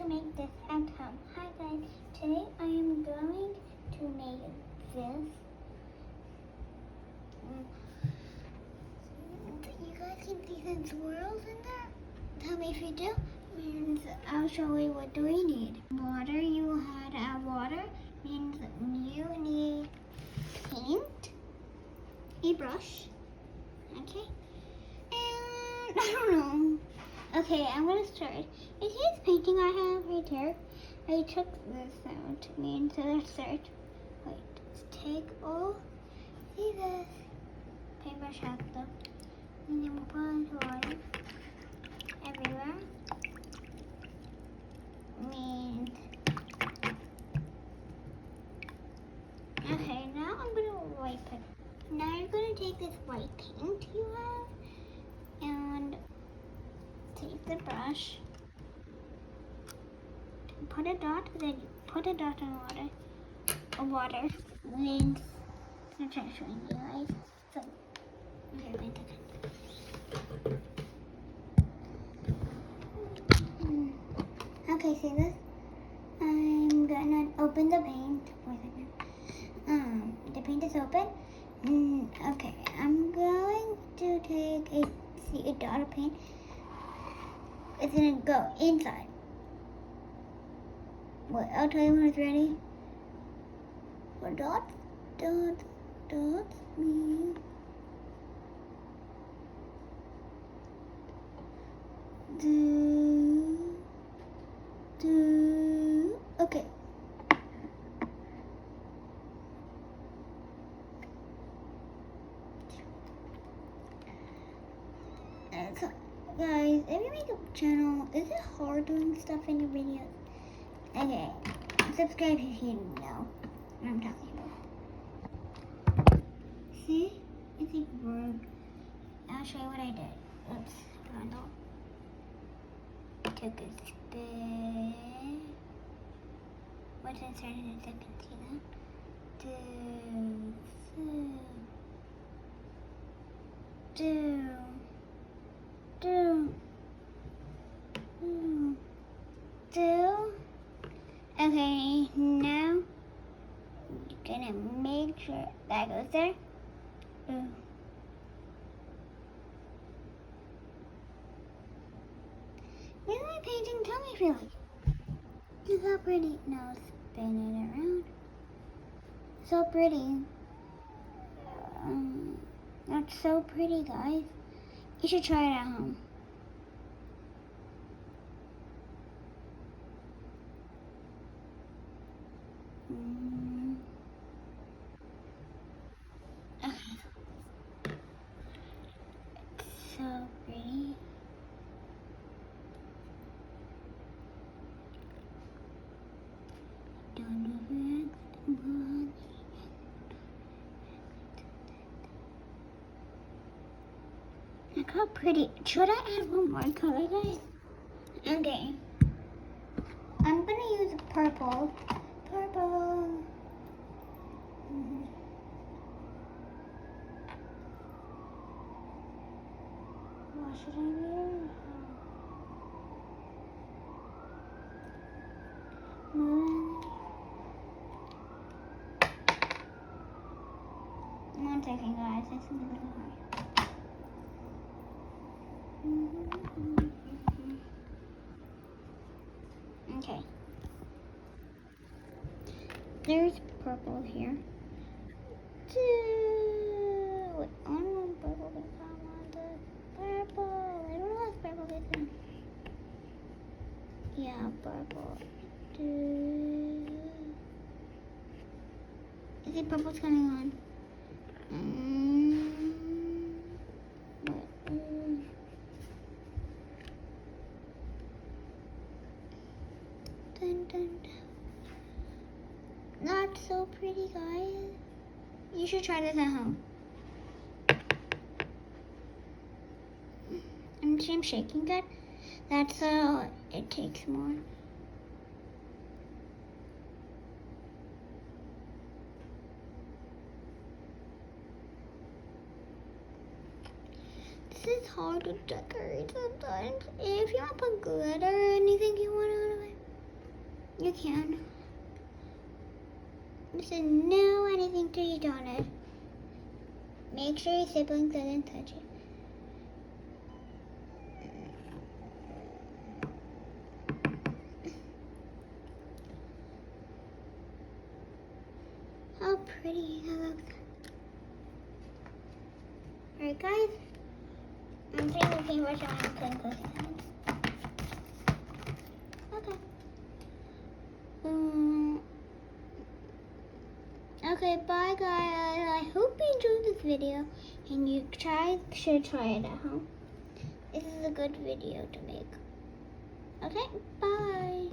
to make this at home. Hi guys, today I am going to make this. You guys can see some swirls in there? Tell me if you do, means I'll show you what do we need. Water, you had to add water, means you need paint, a brush, okay, and I don't know. Okay, I'm gonna start. You see this painting I have right here? I took this out, means let's start. Wait, let's take all, see this paintbrush has them, and then we'll put water everywhere. Means okay, now I'm gonna wipe it. Now you're gonna take this white paint you have and take the brush, put a dot, then you put a dot in water. Means I'm trying to show you guys. So okay, wait a second. Okay, see this? I'm gonna open the paint. Wait a second. The paint is open. Okay, I'm going to take a dot of paint. It's gonna go inside. Wait, I'll tell you when it's ready. For dots mean do. Okay. So, guys, if you make a channel, is it hard doing stuff in your videos? Okay, subscribe if you know what I'm talking about. See? It's a word. I'll show you what I did. Oops, bundle. Took a spin. What's inside in a second? See that? Do. Okay, now you're gonna make sure that goes there. This is my painting. Tell me if you like it. It's so pretty. Now spin it around. So pretty. That's so pretty, guys. You should try it at home. Okay. It's so pretty. Look how pretty. Should I add one more color, guys? Okay. I'm gonna use purple. What should I do? One second, guys. It's a little hard. Okay. There's purple here. Wait, I don't want purple because I want the purple. I don't know what purple is in. Yeah, purple. Is it purple's coming on? Not so pretty, guys. You should try this at home. I'm shaking good. That's how it takes more. This is hard to decorate sometimes. If you want to put glitter or anything you want on it, can. So now anything to eat on it. Make sure your sibling doesn't touch it. How pretty it looks. Alright guys, I'm taking the paintbrush and I'm putting closing hands. Okay. Okay, bye guys. I hope you enjoyed this video and you should try it at home. This is a good video to make. Okay, bye.